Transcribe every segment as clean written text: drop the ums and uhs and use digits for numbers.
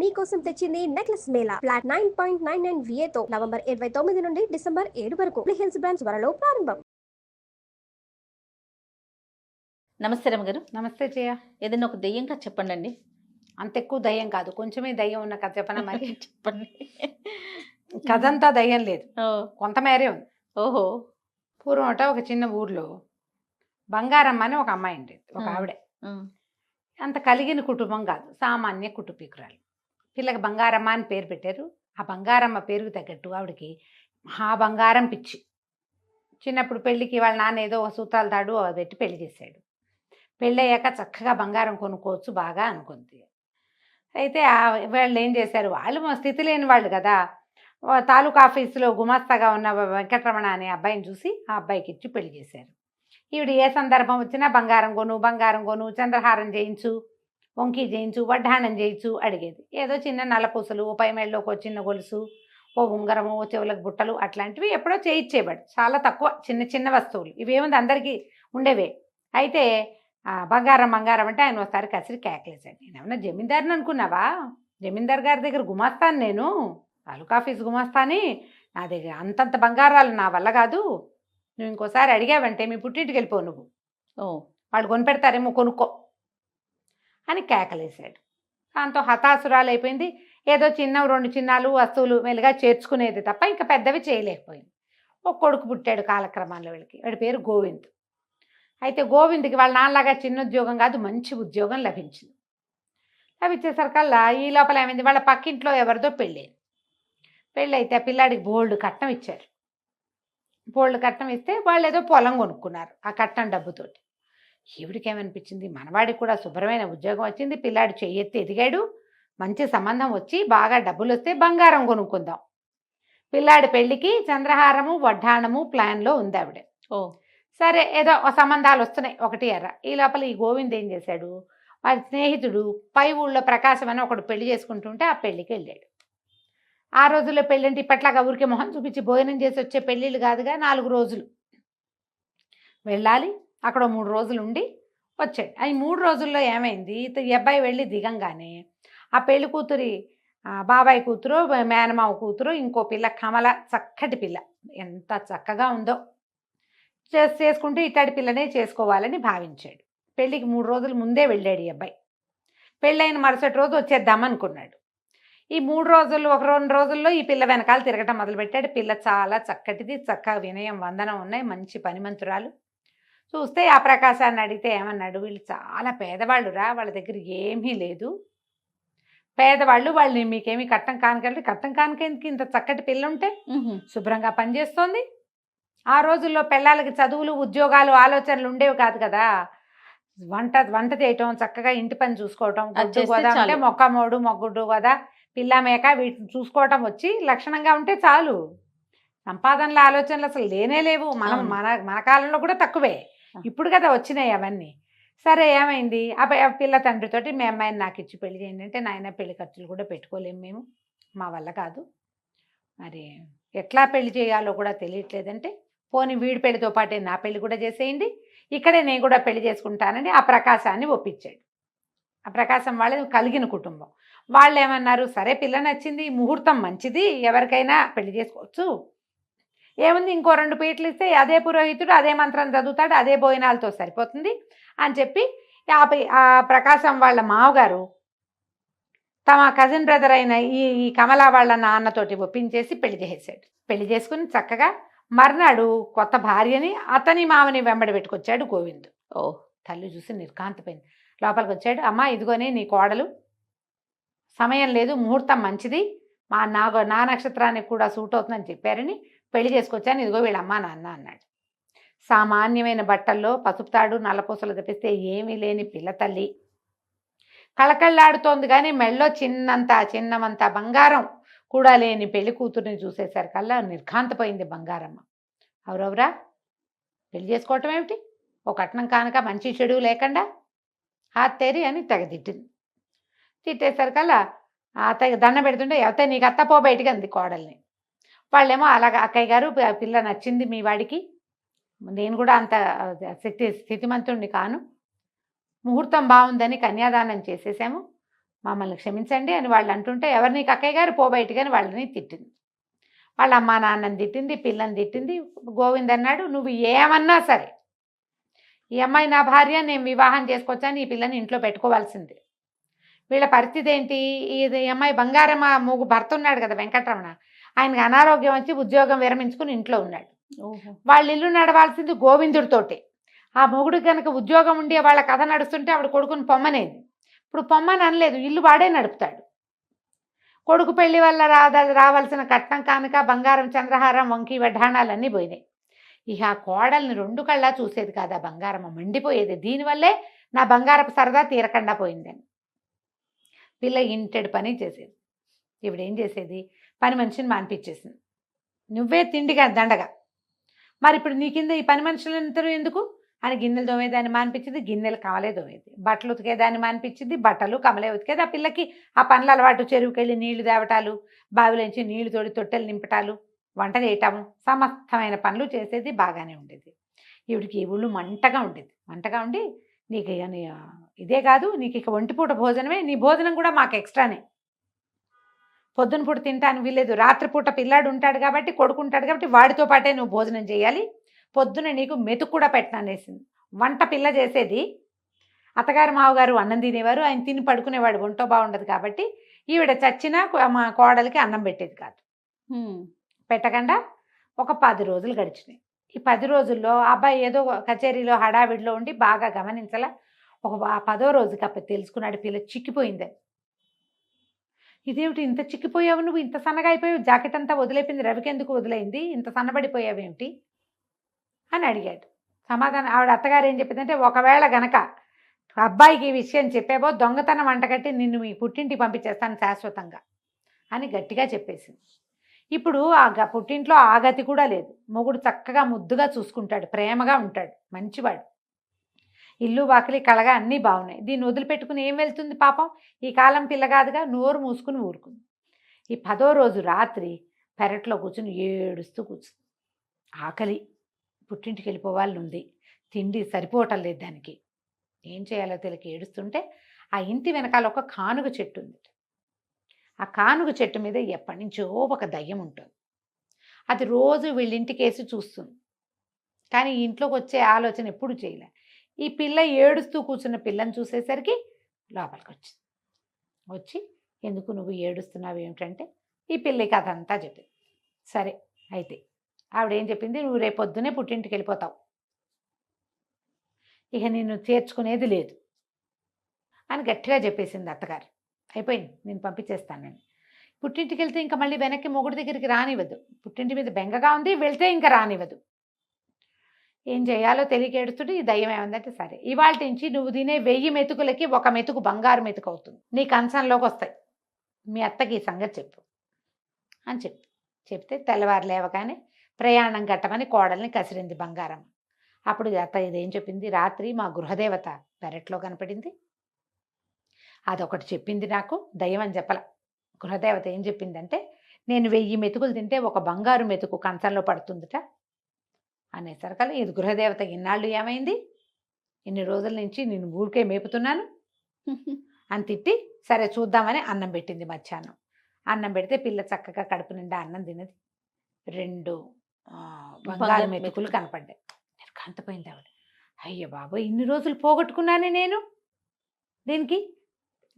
మీకోసం తెచ్చింది necklace Mela flat 9.99 VA తో నవంబర్ 29 నుండి డిసెంబర్ 7 వరకు హిల్స్ బ్రాంచ్ త్వరలో ప్రారంభం. నమస్తే రమగారు. నమస్తే జయ. ఏదైనా ఒక దెయ్యం కథ చెప్పండి అండి. అంత ఎక్కువ దయ్యం కాదు, కొంచెమే దయ్యం ఉన్న కథ చెప్పనా మరి? చెప్పండి. కథ అంతా దయ్యం లేదు, కొంతమేరే ఉంది. ఓహో. పూర్వం ఒక చిన్న ఊర్లో బంగారమ్మ అని ఒక అమ్మాయి ఉండేది. ఒక ఆవిడే అంత కలిగిన కుటుంబం కాదు, సామాన్య కుటుంబీకురాలు. పిల్లకి బంగారమ్మ అని పేరు పెట్టారు. ఆ బంగారమ్మ పేరుకు తగ్గట్టు ఆవిడకి మహా బంగారం పిచ్చి. చిన్నప్పుడు పెళ్ళికి వాళ్ళ నాన్న ఏదో ఒక సూత్రాలు తాడు పెట్టి పెళ్లి చేశాడు. పెళ్ళయ్యాక చక్కగా బంగారం కొనుక్కోవచ్చు బాగా అనుకుంది. అయితే వాళ్ళు ఏం చేశారు, వాళ్ళు స్థితి లేని వాళ్ళు కదా, తాలూకా ఆఫీసులో గుమాస్తాగా ఉన్న వెంకటరమణ అనే అబ్బాయిని చూసి ఆ అబ్బాయికి ఇచ్చి పెళ్లి చేశారు. ఈవిడ ఏ సందర్భం వచ్చినా బంగారం కొను, చంద్రహారం చేయించు, వంకీ చేయించు, వడ్డాణం చేయించు అడిగేది. ఏదో చిన్న నల్లపూసలు, ఓ పైమేళ్ళలోకి ఒక చిన్న గొలుసు, ఓ ఉంగరము, ఓ చెవులకు బుట్టలు అట్లాంటివి ఎప్పుడో చేయించేవాడు. చాలా తక్కువ, చిన్న చిన్న వస్తువులు. ఇవేముంది అందరికీ ఉండేవే. అయితే బంగారం అంటే ఆయన ఒకసారి కసిరి కేకలేశాడు. నేనేమన్నా జమీందారుని అనుకున్నావా? జమీందార్ గారి దగ్గర గుమాస్తాను, నేను తాలూకా ఆఫీస్ గుమాస్తాని. నా దగ్గర అంతంత బంగారాలు నా వల్ల కాదు. నువ్వు ఇంకోసారి అడిగావంటే మీ పుట్టింటికి వెళ్ళిపోవు, నువ్వు వాళ్ళు కొనిపెడతారేమో, కొనుక్కో అని కేకలేశాడు. దాంతో హతాసురాలు అయిపోయింది. ఏదో చిన్న 2 చిన్నాలు వస్తువులు మెల్లిగా చేర్చుకునేది తప్ప ఇంకా పెద్దవి చేయలేకపోయింది. ఒక కొడుకు పుట్టాడు కాలక్రమంలో. వాడి పేరు గోవింద్. అయితే గోవింద్కి వాళ్ళ నాన్నలాగా చిన్న ఉద్యోగం కాదు, మంచి ఉద్యోగం లభించింది. లభించేసరికల్లా ఈ లోపల ఏమైంది, వాళ్ళ పక్కింట్లో ఎవరిదో పెళ్ళి అయితే ఆ పిల్లాడికి బోల్డ్ కట్నం ఇచ్చారు. బోల్డ్ కట్నం ఇస్తే వాళ్ళు ఏదో పొలం కొనుక్కున్నారు ఆ కట్నం డబ్బుతోటి. ఈవిడికి ఏమనిపించింది, మనవాడికి కూడా శుభ్రమైన ఉద్యోగం వచ్చింది, పిల్లాడు చెయ్యెత్తి ఎదిగాడు, మంచి సంబంధం వచ్చి బాగా డబ్బులు వస్తే బంగారం కొనుక్కుందాం. పిల్లాడి పెళ్ళికి చంద్రహారము, వడ్డాణము ప్లాన్లో ఉంది ఆవిడ. సరే ఏదో సంబంధాలు వస్తున్నాయి ఒకటి ఎర్ర. ఈ లోపల ఈ గోవింద్ ఏం చేశాడు, వాడి స్నేహితుడు పై ఊళ్ళో ప్రకాశం అని ఒకడు పెళ్లి చేసుకుంటుంటే ఆ పెళ్ళికి వెళ్ళాడు. ఆ రోజుల్లో పెళ్ళంటే ఇప్పట్లాగా ఊరికి మొహం చూపించి భోజనం చేసి వచ్చే పెళ్ళిళ్ళు కాదుగా, 4 రోజులు వెళ్ళాలి. అక్కడ 3 రోజులు ఉండి వచ్చాడు. ఈ 3 రోజుల్లో ఏమైంది, ఈ అబ్బాయి వెళ్ళి దిగంగానే ఆ పెళ్లి కూతురి బాబాయ్ కూతురు, మేనమావ కూతురు, ఇంకో పిల్ల కమల, చక్కటి పిల్ల, ఎంత చక్కగా ఉందో, చేసుకుంటూ ఇట్లాంటి పిల్లనే చేసుకోవాలని భావించాడు. పెళ్ళికి 3 రోజుల ముందే వెళ్ళాడు ఈ అబ్బాయి. పెళ్ళైన మరుసటి రోజు వచ్చేద్దామనుకున్నాడు. ఈ 3 రోజులు 1-2 రోజుల్లో ఈ పిల్ల వెనకాల తిరగటం మొదలుపెట్టాడు. పిల్ల చాలా చక్కటిది, చక్కగా వినయం వందనం ఉన్నాయి, మంచి పనిమంతురాలు. చూస్తే ఆ ప్రకాశాన్ని అడిగితే ఏమన్నాడు, వీళ్ళు చాలా పేదవాళ్ళు రా, వాళ్ళ దగ్గర ఏమీ లేదు, పేదవాళ్ళు, వాళ్ళని మీకేమీ కట్టం కానుకంటే, కట్టం కానుకేందుకు, ఇంత చక్కటి పిల్ల ఉంటే శుభ్రంగా పనిచేస్తోంది. ఆ రోజుల్లో పిల్లలకి చదువులు, ఉద్యోగాలు, ఆలోచనలు ఉండేవి కాదు కదా. వంట చేయటం, చక్కగా ఇంటి పని చూసుకోవటం, గుడ్డు గోదా అంటే మొక్కమోడు, మొగ్గుడ్డు గోదా, పిల్ల మేక వీటిని చూసుకోవటం వచ్చి లక్షణంగా ఉంటే చాలు. సంపాదనల ఆలోచనలు అసలు లేనే లేవు. మన కాలంలో కూడా తక్కువే, ఇప్పుడు కదా వచ్చినాయి అవన్నీ. సరే ఏమైంది, ఆ పిల్ల తండ్రితోటి మీ అమ్మాయిని నాకు ఇచ్చి పెళ్లి చేయండి అంటే, నాయన పెళ్లి ఖర్చులు కూడా పెట్టుకోలేము మేము, మా వల్ల కాదు, మరి ఎట్లా పెళ్లి చేయాలో కూడా తెలియట్లేదంటే, పోనీ వీడి పెళ్లితో పాటే నా పెళ్లి కూడా చేసేయండి, ఇక్కడే నేను కూడా పెళ్లి చేసుకుంటానని ఆ ప్రకాశాన్ని ఒప్పించాడు. ఆ ప్రకాశం వాళ్ళది కలిగిన కుటుంబం. వాళ్ళు ఏమన్నారు, సరే పిల్ల నచ్చింది, ముహూర్తం మంచిది, ఎవరికైనా పెళ్లి చేసుకోవచ్చు, ఏముంది ఇంకో 2 పీటలు ఇస్తే అదే పురోహితుడు అదే మంత్రం చదువుతాడు, అదే భోజనాలతో సరిపోతుంది అని చెప్పి ఆ ప్రకాశం వాళ్ళ మావగారు తమ కజిన్ బ్రదర్ అయిన ఈ కమలా వాళ్ళ నాన్నతోటి ఒప్పించేసి పెళ్లి చేసేసాడు. పెళ్లి చేసుకుని చక్కగా మర్నాడు కొత్త భార్యని అతని మావని వెంబడి పెట్టుకొచ్చాడు గోవింద్. తల్లి చూసి నిర్కాంతపోయింది. లోపలికి వచ్చాడు, అమ్మ ఇదిగోనే నీ కోడలు, సమయం లేదు, ముహూర్తం మంచిది, నా నక్షత్రానికి కూడా సూట్ అవుతుందని చెప్పారని పెళ్లి చేసుకొచ్చాను, ఇదిగో వీళ్ళ అమ్మా నాన్న అన్నాడు. సామాన్యమైన బట్టల్లో పసుపు తాడు, నల్లపూసలు తెప్పిస్తే ఏమీ లేని పిల్ల తల్లి కళకళ్ళాడుతోంది, కానీ మెళ్ళో చిన్నమంత బంగారం కూడా లేని పెళ్లి కూతుర్ని చూసేసరికల్లా నిర్ఘాంతపోయింది బంగారమ్మ. ఎవరెవరా పెళ్లి చేసుకోవటం ఏమిటి, ఒక కట్నం కానుక మంచి చెడు లేకుండా హాత్తేరి అని తెగదిట్టింది. తిట్టేసరికల్లా అత్తయ్య దండ పెడుతుంటే, ఎవతే నీకు అత్తపో బయటికి అంది కోడల్ని. వాళ్ళేమో అలాగా, అక్కయ్య గారు పిల్ల నచ్చింది మీ వాడికి, నేను కూడా అంత స్థితిమంతుణ్ణి కాను, ముహూర్తం బాగుందని కన్యాదానం చేసేసాము, మమ్మల్ని క్షమించండి అని వాళ్ళు అంటుంటే, ఎవరు నీకు అక్కయ్య గారు పో బయటికి అని వాళ్ళని తిట్టింది. వాళ్ళ అమ్మా నాన్నని తిట్టింది, పిల్లని తిట్టింది. గోవింద్ అన్నాడు, నువ్వు ఏమన్నా సరే ఈ అమ్మాయి నా భార్య, నేను వివాహం చేసుకొచ్చాను, ఈ పిల్లని ఇంట్లో పెట్టుకోవాల్సిందే. వీళ్ళ పరిస్థితి ఏంటి, ఇది ఈ అమ్మాయి బంగారమ్మ మూగు భర్త ఉన్నాడు కదా వెంకటరమణ, ఆయనకి అనారోగ్యం వచ్చి ఉద్యోగం విరమించుకుని ఇంట్లో ఉన్నాడు. వాళ్ళ ఇల్లు నడవాల్సింది గోవిందుడితోటే. ఆ మొగుడు కనుక ఉద్యోగం ఉండి వాళ్ళ కథ నడుస్తుంటే ఆవిడ కొడుకుని పొమ్మనేది. ఇప్పుడు పొమ్మని అనలేదు, ఇల్లు వాడే నడుపుతాడు. కొడుకు పెళ్లి వల్ల రావాల్సిన కట్నం కానుక, బంగారం, చంద్రహారం, వంకి వడ్డాణాలన్నీ పోయినాయి. ఇక ఆ కోడల్ని 2 కళ్ళా చూసేది కాదు. ఆ బంగారమ్మ మండిపోయేది, దీనివల్లే నా బంగారపు సరదా తీరకుండా పోయిందని. పిల్ల ఇంటెడు పని చేసేది. ఇవిడేం చేసేది, పని మనిషిని మాన్పించేసింది. నువ్వే తిండిగా దండగా, మరి ఇప్పుడు నీ కింద ఈ పని మనుషులందరూ ఎందుకు అని గిన్నెలు దోమేదాన్ని మానిపించింది, గిన్నెలు కమలే దోమేది. బట్టలు ఉతికేదాన్ని మానిపించింది, బట్టలు కమలే ఉతికేది. ఆ పిల్లకి ఆ పనుల అలవాటు, చెరువుకెళ్ళి నీళ్లు తేవటాలు, బావిలోంచి నీళ్లు తోడి తొట్టెలు నింపటాలు, వంట చేయటము, సమస్తమైన పనులు చేసేది. బాగానే ఉండేది. ఈవిడికి ఊళ్ళు మంటగా ఉండి, నీకు ఇదే కాదు, నీకు ఇక ఒంటిపూట భోజనమే, నీ భోజనం కూడా మాకు ఎక్స్ట్రానే. పొద్దున పూట తింటాను వీలేదు, రాత్రిపూట పిల్లాడు ఉంటాడు కాబట్టి, కొడుకు ఉంటాడు కాబట్టి వాడితో పాటే నువ్వు భోజనం చేయాలి. పొద్దున నీకు మెతుకు కూడా పెట్టననేసింది. వంట పిల్ల చేసేది, అత్తగారు మావగారు అన్నం తినేవారు, ఆయన తిని పడుకునేవాడు, ఒంటో బాగుండదు కాబట్టి. ఈవిడ చచ్చినా మా కోడలికి అన్నం పెట్టేది కాదు. పెట్టకుండా ఒక 10 రోజులు గడిచినాయి. ఈ 10 రోజుల్లో అబ్బాయి ఏదో కచేరీలో హడావిడిలో ఉండి బాగా గమనించలా. ఒక 10వ రోజుకి అప్పుడు తెలుసుకున్నాడు, పిల్ల చిక్కిపోయిందని. ఇదేమిటి ఇంత చిక్కిపోయావు, నువ్వు ఇంత సన్నగా అయిపోయావు, జాకెట్ అంతా వదిలేపింది, రవికి ఎందుకు వదిలేయింది, ఇంత సన్నబడిపోయావేమిటి అని అడిగాడు. సమాధానం ఆవిడ అత్తగారు ఏం చెప్పిందంటే, ఒకవేళ గనక అబ్బాయికి ఈ విషయం చెప్పావో దొంగతనం వంటగట్టి నిన్ను మీ పుట్టింటికి పంపించేస్తాను శాశ్వతంగా అని గట్టిగా చెప్పేసింది. ఇప్పుడు ఆ పుట్టింట్లో ఆ గతి కూడా లేదు. మొగుడు చక్కగా ముద్దుగా చూసుకుంటాడు, ప్రేమగా ఉంటాడు, మంచివాడు, ఇల్లు వాకిలి కళగా అన్నీ బాగున్నాయి. దీన్ని వదిలిపెట్టుకుని ఏం వెళ్తుంది పాపం, ఈ కాలం పిల్ల కాదుగా, నోరు మూసుకుని ఊరుకుంది. ఈ 10వ రోజు రాత్రి పెరట్లో కూర్చుని ఏడుస్తూ కూర్చుంది. ఆకలి, పుట్టింటికి వెళ్ళిపోవాలని ఉంది, తిండి సరిపోవటం లేదు దానికి, ఏం చేయాలో తెలియక ఏడుస్తుంటే ఆ ఇంటి వెనకాల ఒక కానుగ చెట్టు ఉంది. ఆ కానుగ చెట్టు మీద ఎప్పటి నుంచో ఒక దయ్యం ఉంటుంది. అది రోజు వీళ్ళింటికేసి చూస్తుంది, కానీ ఇంట్లోకి వచ్చే ఆలోచన ఎప్పుడు చేయలే. ఈ పిల్ల ఏడుస్తూ కూర్చున్న పిల్లని చూసేసరికి లోపలికి వచ్చి ఎందుకు నువ్వు ఏడుస్తున్నావు ఏమిటంటే ఈ పిల్ల కథ అంతా చెప్పింది. సరే అయితే ఆవిడేం చెప్పింది, నువ్వు రేపొద్దునే పుట్టింటికి వెళ్ళిపోతావు, ఇక నిన్ను చేర్చుకునేది లేదు అని గట్టిగా చెప్పేసింది అత్తగారు. అయిపోయింది, నేను పంపించేస్తానని. పుట్టింటికి వెళ్తే ఇంకా మళ్ళీ వెనక్కి మొగుడి దగ్గరికి రానివ్వదు, పుట్టింటి మీద బెంగగా ఉంది, వెళ్తే ఇంకా రానివ్వదు. ఏం చేయాలో తెలియక ఏడుస్తుంటే ఈ దయ్యం ఏమందంటే, సరే ఇవాళ నుంచి నువ్వు తినే 1000 మెతుకులకి 1 మెతుకు బంగారు మెతుకు అవుతుంది, నీ కంచంలోకి వస్తాయి, మీ అత్తకి ఈ సంగతి చెప్పు అని చెప్తే తెల్లవారు లేవగానే ప్రయాణం కట్టమని కోడల్ని కసిరింది బంగారం. అప్పుడు అత్త ఇదేం చెప్పింది, రాత్రి మా గృహదేవత పెరట్లో కనపడింది, అదొకటి చెప్పింది నాకు, దయ్యం అని చెప్పల. గృహదేవత ఏం చెప్పిందంటే, నేను 1000 మెతుకులు తింటే 1 బంగారు మెతుకు కంచంలో పడుతుందిట అనేసరికల్లా, ఇది గృహదేవత ఇన్నాళ్ళు ఏమైంది, ఇన్ని రోజుల నుంచి నేను ఊరికే మేపుతున్నాను అని తిట్టి, సరే చూద్దామని అన్నం పెట్టింది. మధ్యాహ్నం అన్నం పెడితే పిల్ల చక్కగా కడుపు నిండా అన్నం తినది. 2 బంగారు మెతుకులు కనపడ్డాయి. నేను కంతపోయింది ఆవిడ, అయ్య బాబోయ్ ఇన్ని రోజులు పోగొట్టుకున్నానే నేను దీనికి.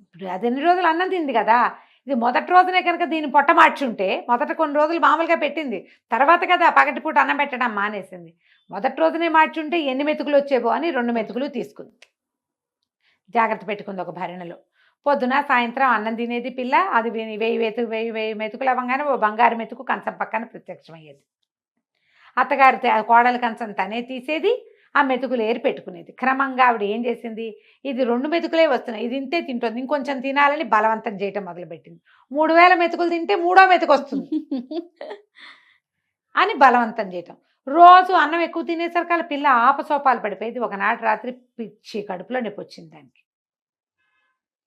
ఇప్పుడు అది 2 రోజులు అన్నం తింది కదా, ఇది మొదటి రోజునే కనుక దీన్ని పొట్ట మార్చుంటే, మొదట కొన్ని రోజులు మామూలుగా పెట్టింది, తర్వాత కదా పగటిపూట అన్నం పెట్టడం మానేసింది. మొదటి రోజునే మార్చుంటే ఎన్ని మెతుకులు వచ్చేవో అని 2 మెతుకులు తీసుకుంది, జాగ్రత్త పెట్టుకుంది ఒక భరణలో. పొద్దున సాయంత్రం అన్నం తినేది పిల్ల. అది 1000 మెతుకులు అవ్వగానే ఓ బంగారు మెతుకు కంచం పక్కన ప్రత్యక్షమయ్యేది. అత్తగారు కోడల కంచం తనే తీసేది, ఆ మెతుకులు ఏరి పెట్టుకునేది. క్రమంగా ఆవిడ ఏం చేసింది, ఇది 2 మెతుకులే వస్తున్నాయి, ఇది ఇంతే తింటుంది, ఇంకొంచెం తినాలని బలవంతం చేయటం మొదలుపెట్టింది. 3000 మెతుకులు తింటే 3వ మెతుకు వస్తుంది అని బలవంతం చేయటం. రోజు అన్నం ఎక్కువ తినేసరికి ఆ పిల్ల ఆపసోపాలు పడిపోయేది. ఒకనాటి రాత్రి పిచ్చి కడుపులో నొప్పి వచ్చింది దానికి.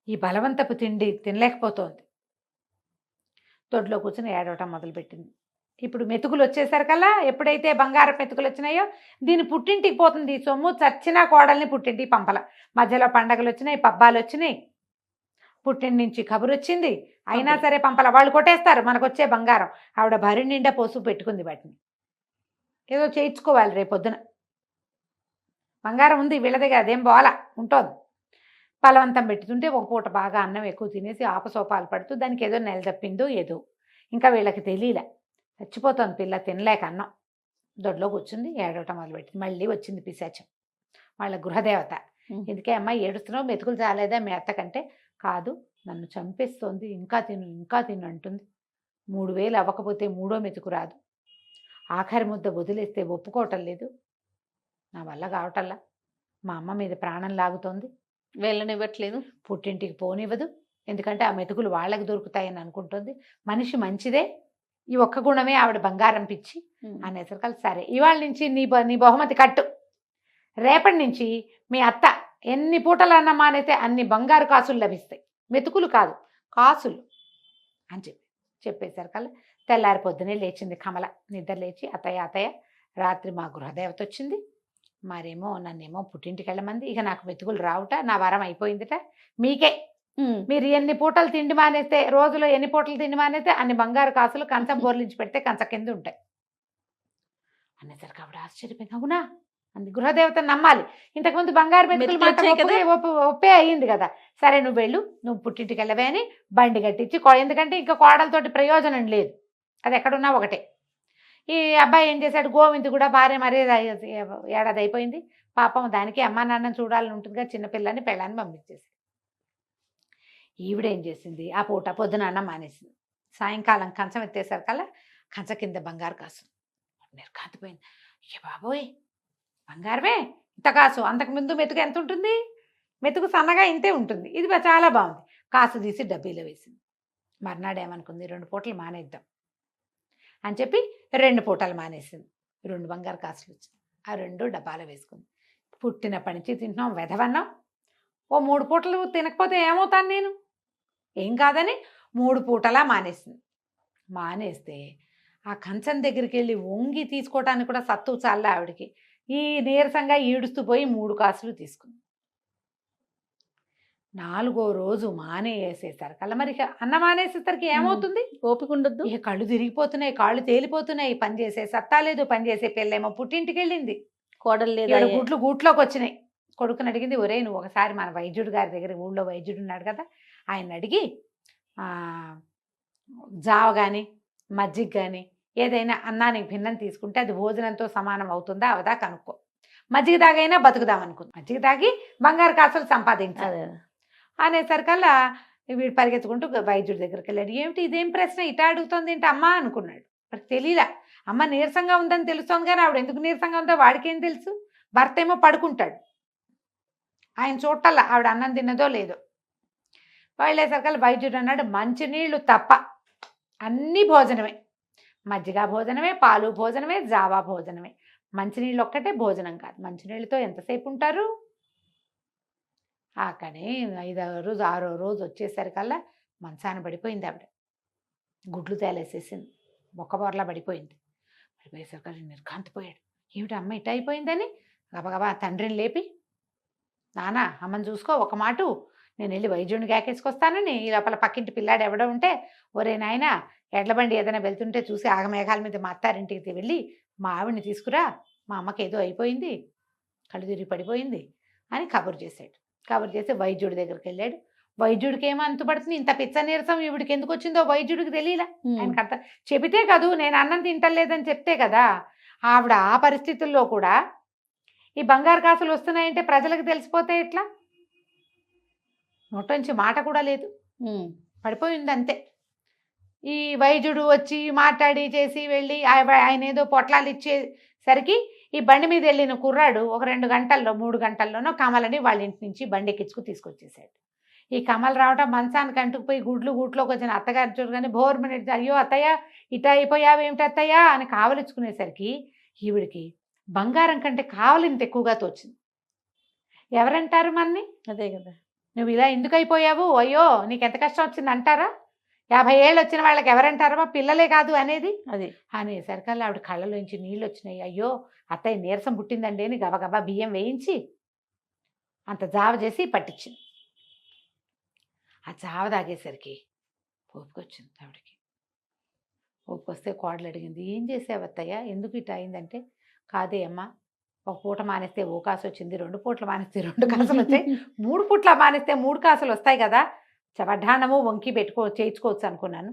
ఈ బలవంతపు తిండి తినలేకపోతోంది. దొడ్లో కూర్చొని ఏడవటం మొదలుపెట్టింది. ఇప్పుడు మెతుకులు వచ్చేసరికల్లా, ఎప్పుడైతే బంగారం మెతుకులు వచ్చినాయో దీని పుట్టింటికి పోతుంది. సొమ్ము చచ్చినా కోడల్ని పుట్టింటికి పంపల. మధ్యలో పండగలు వచ్చినాయి, పబ్బాలు వచ్చినాయి, పుట్టింటి నుంచి కబురు వచ్చింది. అయినా కబురు. సరే పంపల, వాళ్ళు కొట్టేస్తారు మనకు వచ్చే బంగారం. ఆవిడ భరి నిండా పోసు పెట్టుకుంది వాటిని. ఏదో చేయించుకోవాలి రేపొద్దున. బంగారం ఉంది వీళ్ళ దగ్గర, అదేం పోవాలా, ఉంటుంది. బలవంతం పెట్టుతుంటే ఒక పూట బాగా అన్నం ఎక్కువ తినేసి ఆపసోపాలు పడుతూ దానికి ఏదో నెల తప్పిందో ఏదో, ఇంకా వీళ్ళకి తెలియలే. చచ్చిపోతుంది పిల్ల తినలేక అన్నం. దొడ్లో కూర్చుంది, ఏడవటం మొదలుపెట్టింది. మళ్ళీ వచ్చింది పిశాచం, వాళ్ళ గృహదేవత. ఎందుకే అమ్మ ఏడుస్తున్నావు, మెతుకులు చాలేదా మీ అత్తకంటే? కాదు, నన్ను చంపేస్తోంది, ఇంకా తిను ఇంకా తిను అంటుంది. 3000 అవ్వకపోతే మూడో మెతుకు రాదు. ఆఖరి ముద్ద వదిలేస్తే ఒప్పుకోవటం లేదు. నా వల్ల కావటల్లా. మా అమ్మ మీద ప్రాణం లాగుతోంది. వెళ్ళనివ్వట్లేదు. పుట్టింటికి పోనివ్వదు, ఎందుకంటే ఆ మెతుకులు వాళ్ళకి దొరుకుతాయని అనుకుంటుంది. మనిషి మంచిదే, ఈ ఒక్క గుణమే ఆవిడ బంగారం పిచ్చి అనేసరికి సరే ఇవాళ నుంచి నీ బహుమతి కట్టు. రేపటి నుంచి మీ అత్త ఎన్ని పూటలు అన్న మానైతే అన్ని బంగారు కాసులు లభిస్తాయి, మెతుకులు కాదు కాసులు అని చెప్పేసరికల్లా తెల్లారి పొద్దునే లేచింది కమల. నిద్ర లేచి అత్తయ్య రాత్రి మా గృహదేవత వచ్చింది, మరేమో నన్నేమో పుట్టింటికి వెళ్ళమంది. ఇక నాకు మెతుకులు రావుట, నా వరం అయిపోయిందిట. మీకే, మీరు ఎన్ని పూటలు తిండి మానేస్తే, రోజులో ఎన్ని పూటలు తిండి మానేస్తే అన్ని బంగారు కాసులు కంచం బోర్లించి పెడితే కంచ కింద ఉంటాయి అనేసరికి ఆవిడ ఆశ్చర్యపోయింది. అవునా అంది. గృహదేవతను నమ్మాలి. ఇంతకుముందు బంగారు మెతుకులు ఒప్పే అయ్యింది కదా. సరే నువ్వు వెళ్ళు, నువ్వు పుట్టింటికి వెళ్ళవే అని బండి కట్టించి, ఎందుకంటే ఇంకా కోడలతోటి ప్రయోజనం లేదు, అది ఎక్కడున్నా ఒకటే. ఈ అబ్బాయి ఏం చేశాడు, గోవింద్ కూడా భార్య మరీ ఏడాది అయిపోయింది పాపం, దానికి అమ్మా నాన్నని చూడాలని ఉంటుందిగా, చిన్నపిల్లని పెళ్ళాన్ని పంపించేసి. ఈవిడేం చేసింది, ఆ పూట పొద్దున అన్నం మానేసింది. సాయంకాలం కంచం ఎత్తేసరికల్లా కంచ కింద బంగారు కాసు నిర్ఘాతిపోయింది. ఏ బాబోయ్ బంగారమే ఇంత కాసు, అంతకుముందు మెతుకు ఎంత ఉంటుంది, మెతుకు సన్నగా ఇంతే ఉంటుంది, ఇది చాలా బాగుంది. కాసు తీసి డబ్బీలో వేసింది. మర్నాడు ఏమనుకుంది, 2 పూటలు మానేద్దాం అని చెప్పి 2 పూటలు మానేసింది. 2 బంగారు కాసులు వచ్చింది, ఆ 2 డబ్బాలో వేసుకుంది. పుట్టినప్పటి నుంచి తింటున్నాం వెధవన్నాం, ఓ 3 పూటలు తినకపోతే ఏమవుతాను నేను, ఏం కాదని 3 పూటలా మానేసింది. మానేస్తే ఆ కంచం దగ్గరికి వెళ్ళి వంగి తీసుకోవటానికి కూడా సత్తు చాలే ఆవిడికి. ఈ నీరసంగా ఈడుస్తూ పోయి 3 కాసులు తీసుకుంది. 4వ రోజు మానేసేసరికల్లా మరి అన్నం మానేసేసరికి ఏమవుతుంది, ఓపిక ఉండద్దు. ఇక కళ్ళు తిరిగిపోతున్నాయి, కాళ్ళు తేలిపోతున్నాయి, పని చేసే సత్తా లేదు. పని చేసే పిల్లేమో పుట్టింటికి వెళ్ళింది, కోడలు లేదా, గుడ్లు గూట్లోకి వచ్చినాయి. కొడుకుని అడిగింది, ఒరే నువ్వు ఒకసారి మన వైద్యుడు గారి దగ్గర, ఊళ్ళో వైద్యుడు ఉన్నాడు కదా, ఆయన అడిగి జావ కానీ మజ్జిగ కానీ ఏదైనా అన్నానికి భిన్నం తీసుకుంటే అది భోజనంతో సమానం అవుతుందా అవదా కనుక్కో. మజ్జిగ తాగైనా బతుకుదామనుకుంది, మజ్జిగ తాగి బంగారు కాసులు సంపాదించాలి అనేసరికల్లా వీడు పరిగెత్తుకుంటూ వైద్యుడి దగ్గరికి వెళ్ళాడు. ఏమిటి ఇదేం ప్రశ్న ఇటా అడుగుతుంది ఏంటి అమ్మ అనుకున్నాడు. మరి తెలియలా, అమ్మ నీరసంగా ఉందని తెలుస్తోంది కానీ ఆవిడ ఎందుకు నీరసంగా ఉందో వాడికేం తెలుసు. భర్త ఏమో పడుకుంటాడు, ఆయన చూడటల్లా ఆవిడ అన్నం తిన్నదో లేదో. వెళ్ళేసరికల్లా వైద్యుడు అన్నాడు, మంచినీళ్ళు తప్ప అన్నీ భోజనమే, మజ్జిగ భోజనమే, పాలు భోజనమే, జావా భోజనమే, మంచినీళ్ళు ఒక్కటే భోజనం కాదు. మంచినీళ్ళతో ఎంతసేపు ఉంటారు. కానీ 5వ రోజు 6వ రోజు వచ్చేసరికల్లా మంచాన పడిపోయింది ఆవిడ, గుడ్లు తేలేసేసింది, బొక్కబొరలా పడిపోయింది. పడిపోయేసరికల్లా నిర్ఘాంతపోయాడు. ఏమిటి అమ్మ ఇట అయిపోయిందని గబగబా తండ్రిని లేపి, నానా అమ్మని చూసుకో, ఒక మాట నేను వెళ్ళి వైద్యుడిని కేకేసుకొస్తానని. ఈ లోపల పక్కింటి పిల్లాడు ఎవడో ఉంటే, ఒరే నాయన ఎడ్ల బండి ఏదైనా వెళ్తుంటే చూసి ఆగమేఘాల మీద మా అత్తారింటికి వెళ్ళి మా ఆవిడ్ని తీసుకురా, మా అమ్మకి ఏదో అయిపోయింది, కళ్ళు తిరిగి పడిపోయింది అని కబురు చేశాడు. కబురు చేసి వైద్యుడి దగ్గరికి వెళ్ళాడు. వైద్యుడికి ఏమో అంతుపడుతుంది, ఇంత పిచ్చ నీరసం ఈవిడికి ఎందుకు వచ్చిందో వైద్యుడికి తెలియలా. ఆయనకు అంత చెబితే కదూ, నేను అన్నం తింటలేదని చెప్తే కదా. ఆవిడ ఆ పరిస్థితుల్లో కూడా ఈ బంగారు కాసులు వస్తున్నాయంటే ప్రజలకు తెలిసిపోతే ఎట్లా, నోట్లోంచి మాట కూడా లేదు, పడిపోయింది అంతే. ఈ వైద్యుడు వచ్చి మాట్లాడి చేసి వెళ్ళి ఆయన ఏదో పొట్లాలు ఇచ్చేసరికి ఈ బండి మీద వెళ్ళిన కుర్రాడు ఒక 2 గంటల్లో 3 గంటల్లోనో కమలని వాళ్ళ ఇంటి నుంచి బండి ఎక్కించుకు తీసుకొచ్చేసాడు. ఈ కమల రావటం మంచానికి అంటుకుపోయి గూట్లోకి వచ్చిన అత్తగారి చూడగానే భోర్మని, అయ్యో అత్తయ్య ఇట అయిపోయావేమిటి అత్తయ్య అని కావలించుకునేసరికి ఈవిడికి బంగారం కంటే కావలింత ఎక్కువగా తోచింది. ఎవరంటారు మన్ని, అదే కదా, నువ్వు ఇలా ఎందుకు అయిపోయావు, అయ్యో నీకు ఎంత కష్టం వచ్చింది అంటారా? 50 ఏళ్ళు వచ్చిన వాళ్ళకి ఎవరంటారమ్మా, పిల్లలే కాదు అనేది. అది అనేసరికల్లా ఆవిడ కళ్ళలోంచి నీళ్ళు వచ్చినాయి. అయ్యో అత్తయ్య నీరసం పుట్టిందండి అని గబగబా బియ్యం వేయించి అంత జావ చేసి పట్టించింది. ఆ జావ తాగేసరికి ఓపుకొచ్చింది ఆవిడకి. ఓపుకొస్తే కోడలు అడిగింది, ఏం చేసావు అత్తయ్య, ఎందుకు ఇట్లా అయిందంటే, కాదే అమ్మ, ఒక పూట మానేస్తే ఓ కాసు వచ్చింది, 2 పూటలు మానేస్తే 2 కాసులు వచ్చాయి, 3 పూట్ల మానేస్తే 3 కాసులు వస్తాయి కదా, వడ్డాణము వంకి చేయించుకోవచ్చు అనుకున్నాను,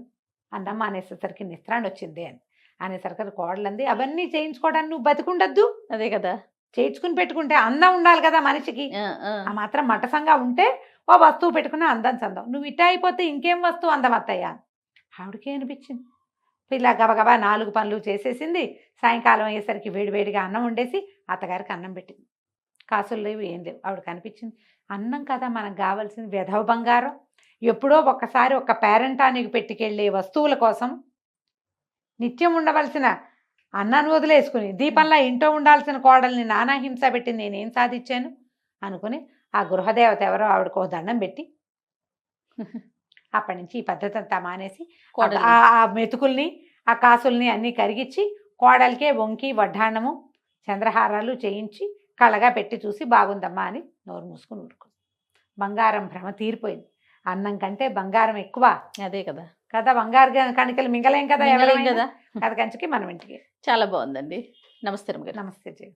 అన్నం మానేసేసరికి నిస్త్రాన్ని వచ్చింది అని అనేసరికి కోడలు అంది, అవన్నీ చేయించుకోవడానికి నువ్వు బతికుండద్దు, అదే కదా. చేయించుకుని పెట్టుకుంటే అందం ఉండాలి కదా మనిషికి, ఆ మాత్రం మటసంగా ఉంటే ఓ వస్తువు పెట్టుకున్నా అందం చందం, నువ్వు ఇట్ట అయిపోతే ఇంకేం వస్తువు అందం అత్తయ్య. ఆవిడకే అనిపించింది. ఇలా గబగబా 4 పనులు చేసేసింది. సాయంకాలం అయ్యేసరికి వేడివేడిగా అన్నం వండేసి అత్తగారికి అన్నం పెట్టింది. కాసులు లేవు, ఏం లేవు. ఆవిడకి అనిపించింది, అన్నం కదా మనకు కావాల్సింది, వెధవ బంగారం, ఎప్పుడో ఒక్కసారి ఒక పేరెంటానికి పెట్టుకెళ్ళే వస్తువుల కోసం నిత్యం ఉండవలసిన అన్నాన్ని వదిలేసుకుని దీపంలా ఇంట్లో ఉండాల్సిన కోడల్ని నానా హింస పెట్టి నేనేం సాధించాను అనుకుని ఆ గృహదేవత ఎవరో ఆవిడకు ఒక దండం పెట్టి అప్పటి నుంచి ఈ పద్ధతి అంతా మానేసి ఆ మెతుకుల్ని ఆ కాసుల్ని అన్నీ కరిగించి కోడలికే వంకి వడ్డాణము చంద్రహారాలు చేయించి కళగా పెట్టి చూసి బాగుందమ్మా అని నోరు మూసుకుని ఊరుకుంది. బంగారం భ్రమ తీరిపోయింది. అన్నం కంటే బంగారం ఎక్కువ. అదే కదా కదా, బంగారు కణికలు మింగలేం కదా, మింగలేం ఎవరైనా కదా. కథ కంచికి మనం ఇంటికి. చాలా బాగుందండి. నమస్తే రమ్య గారు. నమస్తే జయ.